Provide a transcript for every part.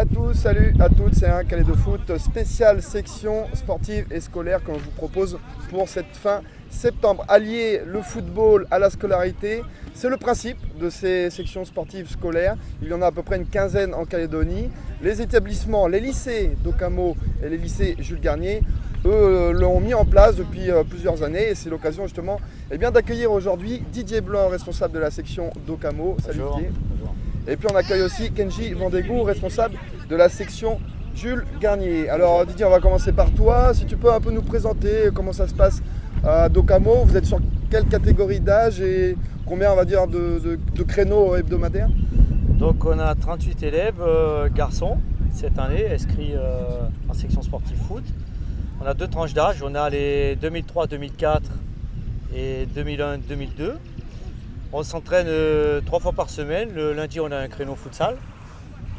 à tous, salut à toutes, c'est un Calais de foot spécial section sportive et scolaire qu'on vous propose pour cette fin septembre. Allier le football à la scolarité, c'est le principe de ces sections sportives scolaires. Il y en a à peu près une quinzaine en Calédonie. Les établissements, les lycées d'Ocamo et les lycées Jules Garnier, eux l'ont mis en place depuis plusieurs années et c'est l'occasion justement d'accueillir aujourd'hui Didier Blanc, responsable de la section d'Ocamo. Salut Bonjour. Didier. Bonjour. Et puis on accueille aussi Kenji Vandegou, responsable de la section Jules Garnier. Alors Didier, on va commencer par toi. Si tu peux un peu nous présenter comment ça se passe à d'Ocamo. Vous êtes sur quelle catégorie d'âge et combien on va dire de créneaux hebdomadaires? Donc on a 38 élèves garçons cette année inscrits en section sportive foot. On a deux tranches d'âge, on a les 2003-2004 et 2001-2002. On s'entraîne 3 fois par semaine. Le lundi, on a un créneau futsal.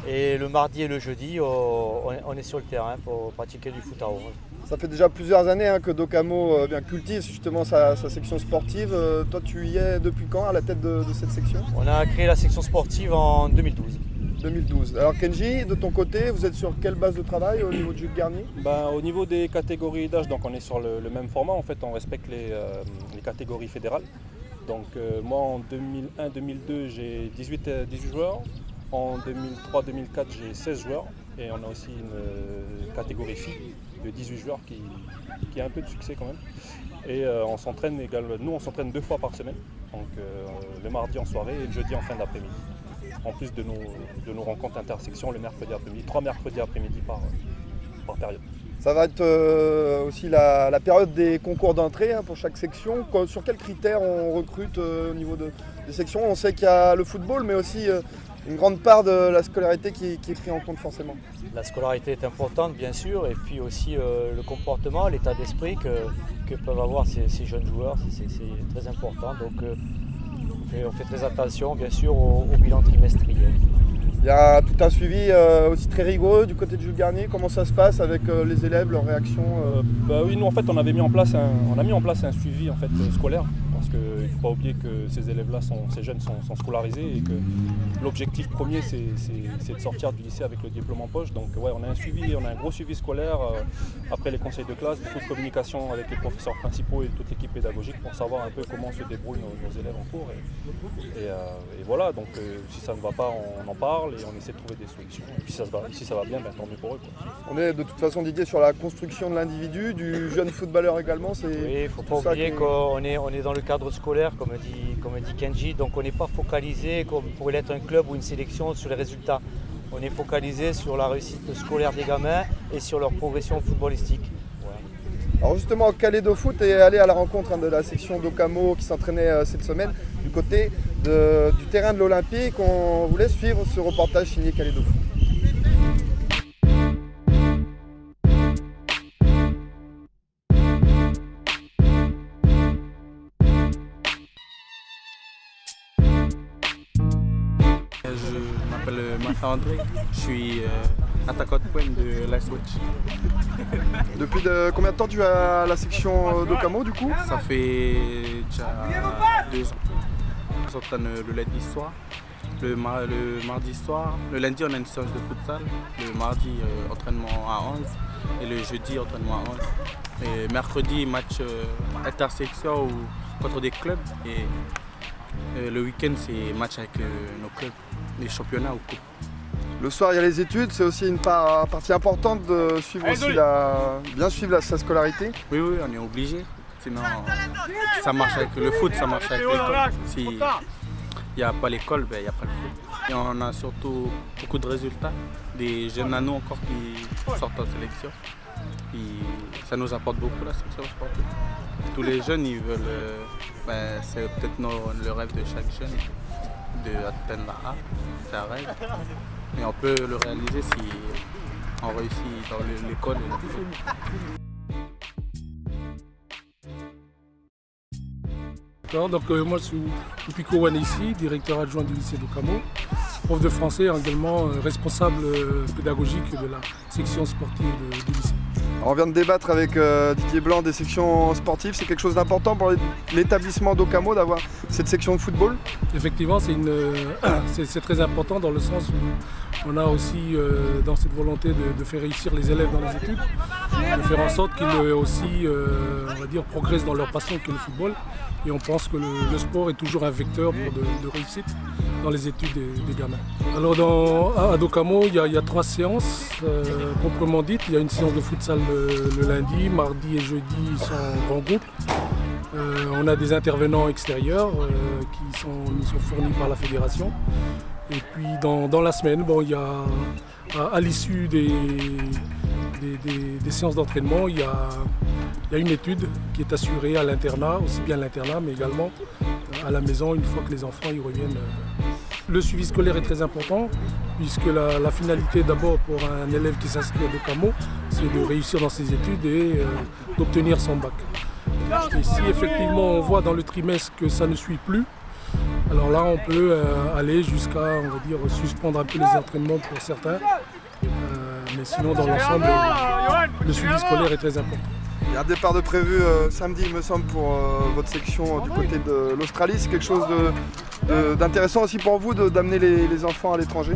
Et le mardi et le jeudi, on est sur le terrain pour pratiquer du foot à haut. Ça fait déjà plusieurs années que d'Ocamo cultive justement sa section sportive. Toi, tu y es depuis quand à la tête de cette section? On a créé la section sportive en 2012. 2012. Alors Kenji, de ton côté, vous êtes sur quelle base de travail au niveau de Jules Garnier? Au niveau des catégories d'âge, donc on est sur le même format. En fait, on respecte les catégories fédérales. Donc moi en 2001-2002 j'ai 18 joueurs, en 2003-2004 j'ai 16 joueurs et on a aussi une catégorie filles de 18 joueurs qui a un peu de succès quand même. Et on s'entraîne également, nous on s'entraîne 2 fois par semaine, donc le mardi en soirée et le jeudi en fin d'après-midi. En plus de nos rencontres intersections le mercredi après-midi, 3 mercredis après-midi par période. Ça va être aussi la période des concours d'entrée pour chaque section. Sur quels critères on recrute au niveau des sections? On sait qu'il y a le football, mais aussi une grande part de la scolarité qui est prise en compte forcément. La scolarité est importante bien sûr, et puis aussi le comportement, l'état d'esprit que peuvent avoir ces jeunes joueurs, c'est très important. Donc on fait très attention bien sûr au bilan trimestriel. Il y a tout un suivi aussi très rigoureux du côté de Jules Garnier. Comment ça se passe avec les élèves, leurs réactions? Oui, nous en fait on a mis en place un suivi en fait, scolaire, parce qu'il ne faut pas oublier que ces élèves-là, ces jeunes sont scolarisés et que l'objectif premier c'est de sortir du lycée avec le diplôme en poche. Donc ouais, on a un gros suivi scolaire après les conseils de classe, beaucoup de communication avec les professeurs principaux et toute l'équipe pédagogique pour savoir un peu comment se débrouillent nos élèves en cours. Et voilà, donc si ça ne va pas, on en parle et on essaie de trouver des solutions. Et puis si ça va bien, tant mieux pour eux, quoi. On est de toute façon Didier sur la construction de l'individu, du jeune footballeur également. Oui, il ne faut pas oublier qu'on est dans le cadre scolaire, comme dit Kenji, donc on n'est pas focalisé comme pourrait l'être un club ou une sélection sur les résultats. On est focalisé sur la réussite scolaire des gamins et sur leur progression footballistique. Voilà. Alors justement, Calais de foot est allé à la rencontre de la section d'Ocamo qui s'entraînait cette semaine du côté du terrain de l'Olympique. On voulait suivre ce reportage signé Calais de foot. Je m'appelle Marc-André, je suis attaquant de pointe de l'Ice Watch. Depuis combien de temps tu es à la section d'Ocamo du coup? Ça fait déjà 2 ans. On s'entraîne le lundi soir, le mardi soir. Le lundi on a une séance de futsal, le mardi entraînement à 11 et le jeudi entraînement à 11. Et mercredi match intersection ou contre des clubs et le week-end c'est match avec nos clubs, les championnats ou coupes. Le soir il y a les études, c'est aussi une partie importante de suivre aussi bien suivre sa scolarité. Oui, on est obligé. Sinon, ça marche avec le foot, ça marche avec l'école. S'il n'y a pas l'école, il n'y a pas le foot. Et on a surtout beaucoup de résultats. Des jeunes à nous encore qui sortent en sélection. Et ça nous apporte beaucoup la section sportive. Tous les jeunes, ils veulent. C'est peut-être le rêve de chaque jeune d'atteindre la A. C'est un rêve. Mais on peut le réaliser si on réussit dans l'école et le foot. Donc moi je suis Upiko Wanissi, directeur adjoint du lycée d'Ocamo, prof de français également responsable pédagogique de la section sportive du lycée. On vient de débattre avec Didier Blanc des sections sportives. C'est quelque chose d'important pour l'établissement d'Ocamo d'avoir cette section de football? Effectivement, c'est très important dans le sens où On a aussi dans cette volonté de faire réussir les élèves dans les études, de faire en sorte qu'ils aussi on va dire, progressent dans leur passion qui est le football. Et on pense que le sport est toujours un vecteur de réussite dans les études des gamins. Alors à Docamo, il y a 3 séances proprement dites. Il y a une séance de futsal le lundi, mardi et jeudi ils sont en grand groupe. On a des intervenants extérieurs qui nous sont fournis par la fédération. Et puis dans la semaine, il y a, à l'issue des séances d'entraînement, il y a une étude qui est assurée à l'internat, aussi bien à l'internat mais également à la maison une fois que les enfants y reviennent. Le suivi scolaire est très important puisque la finalité d'abord pour un élève qui s'inscrit à Docamo, c'est de réussir dans ses études et d'obtenir son bac. Et si effectivement on voit dans le trimestre que ça ne suit plus, alors là on peut aller jusqu'à, on va dire, suspendre un peu les entraînements pour certains. Mais sinon dans l'ensemble, le suivi scolaire est très important. Il y a un départ de prévu samedi, il me semble, pour votre section du côté de l'Australie. C'est quelque chose d'intéressant aussi pour vous d'amener les enfants à l'étranger?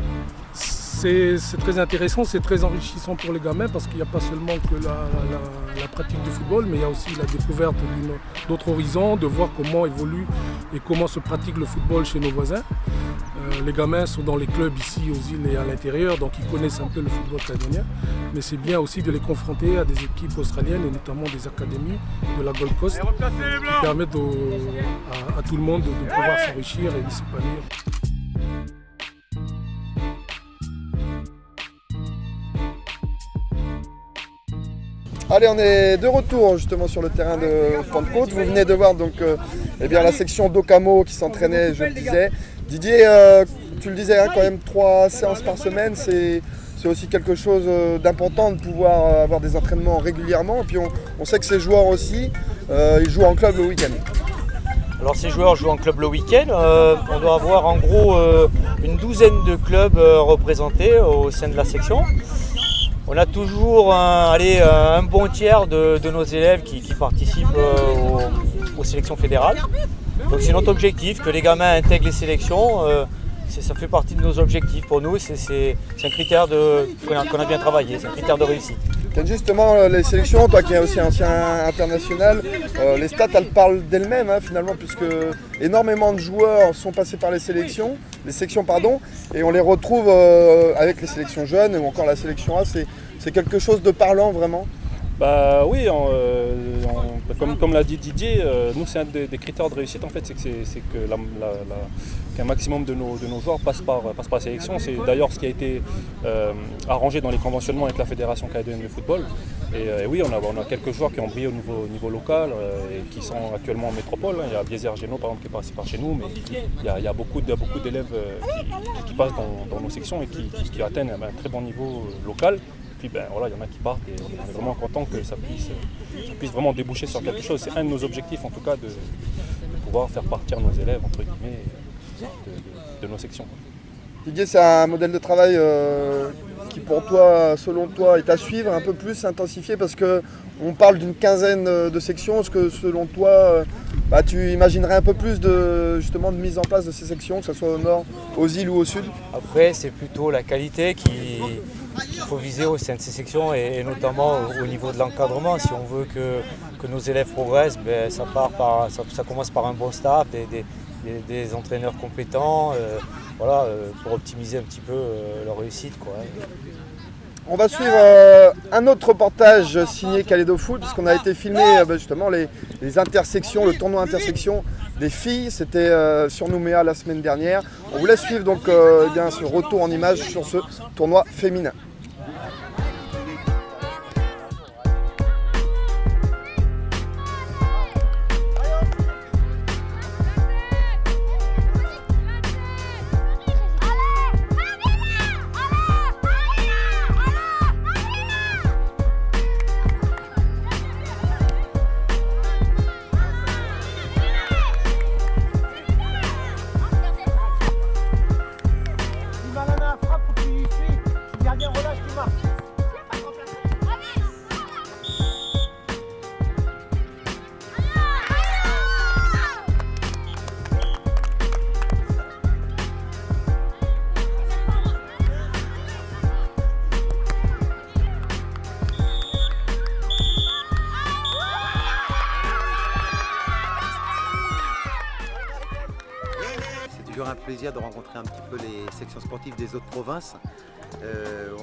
C'est très intéressant, c'est très enrichissant pour les gamins parce qu'il n'y a pas seulement que la pratique du football, mais il y a aussi la découverte d'autres horizons, de voir comment évolue et comment se pratique le football chez nos voisins. Les gamins sont dans les clubs ici aux îles et à l'intérieur, donc ils connaissent un peu le football calédonien, mais c'est bien aussi de les confronter à des équipes australiennes et notamment des académies de la Gold Coast qui permettent à tout le monde de pouvoir s'enrichir et de s'épanouir. Allez, on est de retour justement sur le terrain de Pentecôte. Vous venez de voir donc la section Docamo qui s'entraînait, je le disais. Didier, tu le disais, quand même 3 séances par semaine, c'est aussi quelque chose d'important de pouvoir avoir des entraînements régulièrement. Et puis on sait que ces joueurs aussi, ils jouent en club le week-end. Alors ces joueurs jouent en club le week-end. On doit avoir en gros une douzaine de clubs représentés au sein de la section. On a toujours un bon tiers de nos élèves qui participent aux sélections fédérales. Donc c'est notre objectif, que les gamins intègrent les sélections. Ça fait partie de nos objectifs pour nous. C'est un critère qu'on a bien travaillé, c'est un critère de réussite. Justement, les sélections, toi qui es aussi ancien international, les stats elles parlent d'elles-mêmes finalement, puisque énormément de joueurs sont passés par les sections, et on les retrouve avec les sélections jeunes ou encore la sélection A. C'est quelque chose de parlant vraiment. Bah oui, comme l'a dit Didier, nous c'est un des critères de réussite en fait, c'est qu'un maximum de nos joueurs passent par la sélection. C'est d'ailleurs ce qui a été arrangé dans les conventionnements avec la Fédération canadienne de football. Et oui, on a quelques joueurs qui ont brillé au niveau local et qui sont actuellement en métropole. Il y a Biezer Géno par exemple qui est passé par chez nous, mais il y a beaucoup d'élèves qui passent dans nos sections et qui atteignent un très bon niveau local. Puis il y en a qui partent et on est vraiment content que ça puisse vraiment déboucher sur quelque chose. C'est un de nos objectifs en tout cas de pouvoir faire partir nos élèves entre guillemets de nos sections. Didier, c'est un modèle de travail qui pour toi, selon toi, est à suivre, un peu plus intensifié parce qu'on parle d'une quinzaine de sections. Est-ce que selon toi, tu imaginerais un peu plus de mise en place de ces sections, que ce soit au nord, aux îles ou au sud? Après, c'est plutôt la qualité qu'il faut viser au sein de ces sections et notamment au niveau de l'encadrement. Si on veut que nos élèves progressent, ça commence par un bon staff, des entraîneurs compétents, pour optimiser un petit peu leur réussite, quoi. On va suivre un autre reportage signé Calédo Foot, puisqu'on a été filmer justement les intersections, le tournoi intersection des filles. C'était sur Nouméa la semaine dernière. On vous laisse suivre donc ce retour en images sur ce tournoi féminin. Frappe, faut que tu y suis. Le gardien relâche, tu marques. plaisir de rencontrer un petit peu les sections sportives des autres provinces.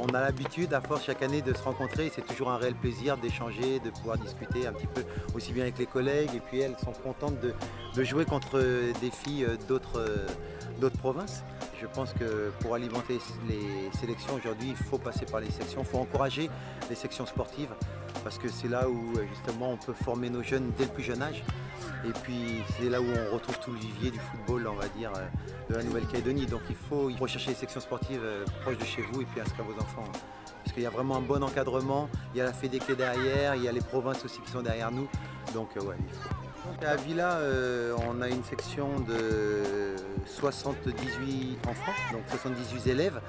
On a l'habitude à force chaque année de se rencontrer, c'est toujours un réel plaisir d'échanger, de pouvoir discuter un petit peu aussi bien avec les collègues, et puis elles sont contentes de jouer contre des filles d'autres provinces. Je pense que pour alimenter les sélections aujourd'hui, il faut passer par les sections, il faut encourager les sections sportives parce que c'est là où justement on peut former nos jeunes dès le plus jeune âge. Et puis c'est là où on retrouve tout le vivier du football, on va dire, de la Nouvelle-Calédonie. Donc il faut rechercher les sections sportives proches de chez vous et puis inscrire vos enfants. Parce qu'il y a vraiment un bon encadrement, il y a la Fédé qui est derrière, il y a les provinces aussi qui sont derrière nous. Donc ouais, il faut. Donc à Avila, on a une section de 78 enfants, donc 78 élèves.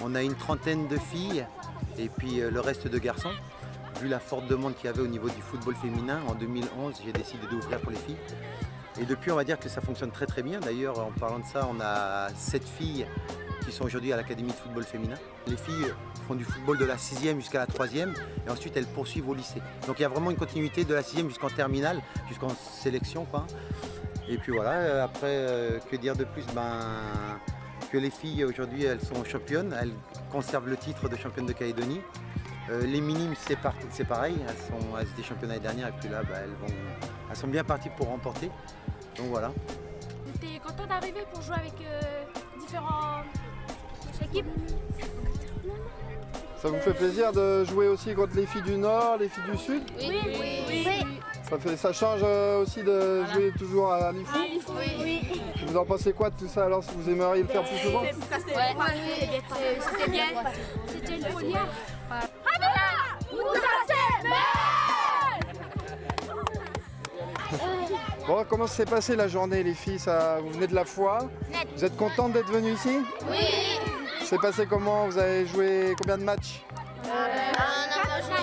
On a une trentaine de filles et puis le reste de garçons. Vu la forte demande qu'il y avait au niveau du football féminin, en 2011, j'ai décidé d'ouvrir pour les filles. Et depuis, on va dire que ça fonctionne très très bien. D'ailleurs, en parlant de ça, on a 7 filles qui sont aujourd'hui à l'Académie de football féminin. Les filles font du football de la 6e jusqu'à la 3e et ensuite elles poursuivent au lycée. Donc il y a vraiment une continuité de la 6e jusqu'en terminale, jusqu'en sélection, quoi. Et puis voilà, après, que dire de plus, que les filles aujourd'hui, elles sont championnes, elles conservent le titre de championne de Calédonie. Les minimes, c'est pareil, elles étaient championnes l'année dernière et puis là, elles sont bien parties pour remporter. Donc voilà. Tu es content d'arriver pour jouer avec différentes équipes? Ça vous fait plaisir de jouer aussi contre les filles du Nord, les filles du Sud? Oui. Ça change aussi de jouer toujours à l'IFU? Oui. Vous en pensez quoi de tout ça alors? Vous aimeriez le faire plus souvent? C'était bien. C'était une première. Bon, comment s'est passée la journée les filles? Vous venez de la Foix? Vous êtes contentes d'être venues ici? Oui. C'est passé comment? Vous avez joué combien de matchs? On a joué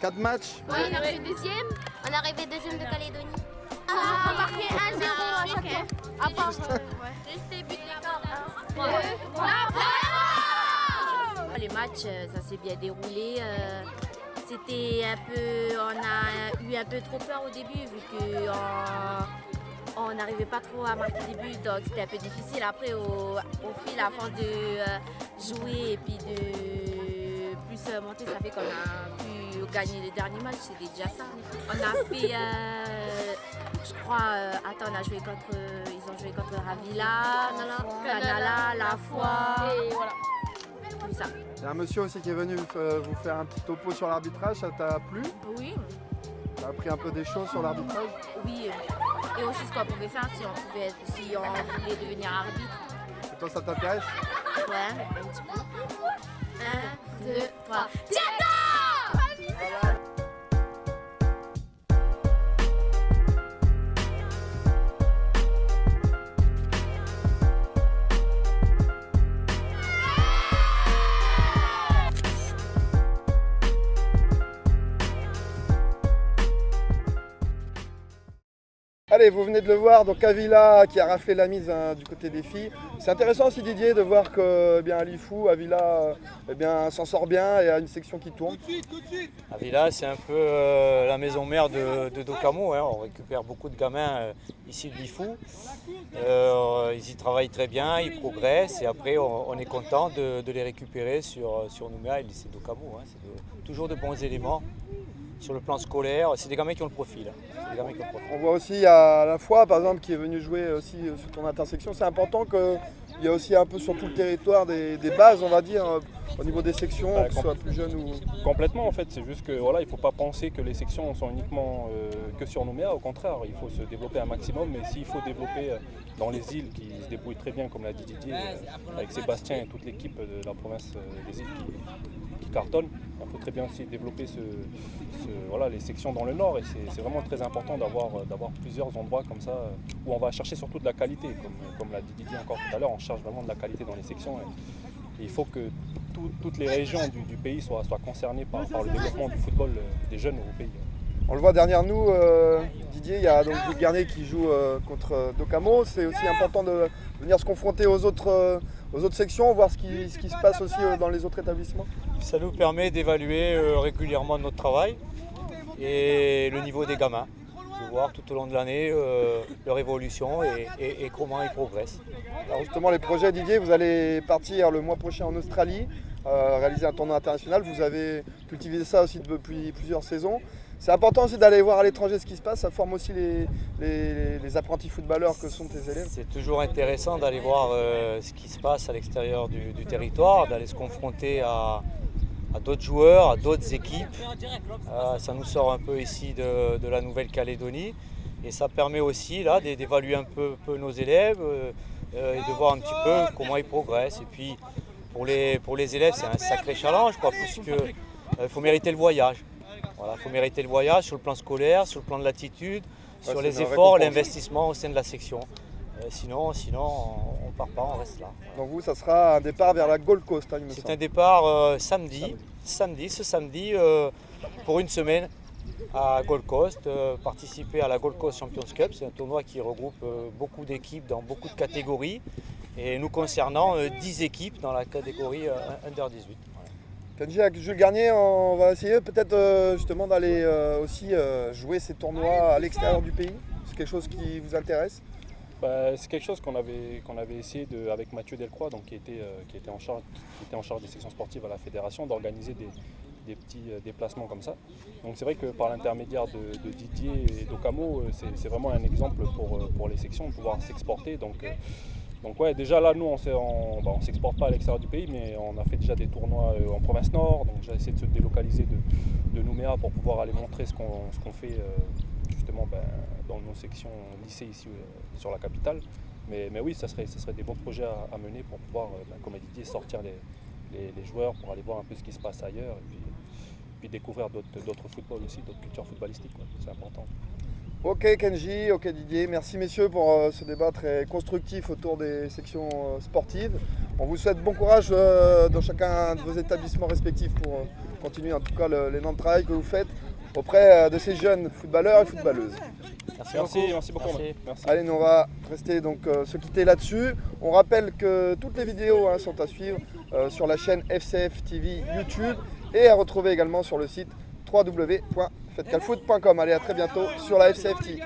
4 matchs? Oui, on est arrivé deuxième. On est arrivé deuxième de Calédonie. On a marqué 1-0 à chaque fois. À part juste les buts d'écart. Les matchs, ça s'est bien déroulé. C'était un peu, on a eu un peu trop peur au début vu qu'on n'arrivait pas trop à marquer des buts, donc c'était un peu difficile. Après, au fil, à force de jouer et puis de plus monter, ça fait qu'on a pu gagner les derniers matchs, c'était déjà ça. On a fait, je crois, on a joué contre, ils ont joué contre Avila, Canala, La Foix, et voilà, tout ça. Il y a un monsieur aussi qui est venu vous faire un petit topo sur l'arbitrage, ça t'a plu? Oui. T'as appris un peu des choses sur l'arbitrage? Oui, et aussi ce qu'on pouvait faire si on voulait devenir arbitre. Et toi ça t'intéresse? Ouais, un petit peu. 1, 2, 3. Allez, vous venez de le voir, donc Avila qui a raflé la mise du côté des filles. C'est intéressant aussi Didier de voir que à l'IFU, Avila s'en sort bien et a une section qui tourne. Avila, c'est un peu la maison mère de Docamo. Hein. On récupère beaucoup de gamins ici de l'IFU. Ils y travaillent très bien, ils progressent et après on est content de les récupérer sur Nouméa et le lycée Docamo. Hein. C'est toujours de bons éléments. Sur le plan scolaire, c'est des gamins qui ont le profil. On voit aussi à La Foix, par exemple, qui est venu jouer aussi sur ton intersection. C'est important qu'il y ait aussi un peu sur tout le territoire des bases, on va dire, au niveau des sections, que ce soit plus jeune ou... Complètement en fait, c'est juste que voilà, il ne faut pas penser que les sections sont uniquement que sur Nouméa, au contraire, il faut se développer un maximum, mais s'il faut développer dans les îles qui se débrouillent très bien, comme l'a dit Didier, avec Sébastien et toute l'équipe de la province des îles qui cartonne, il faut très bien aussi développer les sections dans le nord et c'est vraiment très important d'avoir plusieurs endroits comme ça où on va chercher surtout de la qualité, comme l'a dit Didier encore tout à l'heure, on cherche vraiment de la qualité dans les sections et il faut que toutes les régions du pays soient concernées par le développement du football des jeunes au pays. On le voit derrière nous, Didier, il y a donc Gilles Garnier qui joue contre Docamo. C'est aussi important de venir se confronter aux autres sections, voir ce qui se passe aussi dans les autres établissements. Ça nous permet d'évaluer régulièrement notre travail et le niveau des gamins. de voir tout au long de l'année leur évolution et comment ils progressent. Alors justement, les projets, Didier, vous allez partir le mois prochain en Australie, réaliser un tournoi international. Vous avez cultivé ça aussi depuis plusieurs saisons. C'est important aussi d'aller voir à l'étranger ce qui se passe, ça forme aussi les apprentis footballeurs que sont tes élèves. C'est toujours intéressant d'aller voir ce qui se passe à l'extérieur du territoire, d'aller se confronter à d'autres joueurs, à d'autres équipes. Ça nous sort un peu ici de la Nouvelle-Calédonie et ça permet aussi là d'évaluer un peu nos élèves et de voir un petit peu comment ils progressent. Et puis pour les élèves, c'est un sacré challenge, puisque faut mériter le voyage. Voilà, faut mériter le voyage sur le plan scolaire, sur le plan de l'attitude, sur les efforts, l'investissement au sein de la section. Sinon, on ne part pas, on reste là. Donc vous, ça sera un départ vers la Gold Coast, il me semble. C'est un départ samedi, pour une semaine à Gold Coast, participer à la Gold Coast Champions Cup. C'est un tournoi qui regroupe beaucoup d'équipes dans beaucoup de catégories. Et nous concernant 10 équipes dans la catégorie Under 18. Kenji, avec Jules Garnier, on va essayer peut-être justement d'aller aussi jouer ces tournois à l'extérieur du pays. C'est quelque chose qui vous intéresse? C'est quelque chose qu'on avait essayé avec Mathieu Delcroix, donc qui était en charge des sections sportives à la fédération, d'organiser des petits déplacements comme ça. Donc c'est vrai que par l'intermédiaire de Didier et d'Okamo, c'est vraiment un exemple pour les sections de pouvoir s'exporter. Donc ouais, déjà là, nous, on s'exporte pas à l'extérieur du pays, mais on a fait déjà des tournois en province nord. Donc j'ai essayé de se délocaliser de Nouméa pour pouvoir aller montrer ce qu'on fait justement dans nos sections lycées ici sur la capitale. Mais oui, ça serait des bons projets à mener pour pouvoir, comme a dit, sortir les joueurs pour aller voir un peu ce qui se passe ailleurs et puis découvrir d'autres footballs aussi, d'autres cultures footballistiques. C'est important. Ok Kenji, ok Didier, merci messieurs pour ce débat très constructif autour des sections sportives. On vous souhaite bon courage dans chacun de vos établissements respectifs pour continuer en tout cas l'énorme travail que vous faites auprès de ces jeunes footballeurs et footballeuses. Merci beaucoup. Merci. Allez, nous on va rester donc se quitter là-dessus. On rappelle que toutes les vidéos sont à suivre sur la chaîne FCF TV YouTube et à retrouver également sur le site www.fetcalfoot.com. Allez, à très bientôt sur la FCF TV.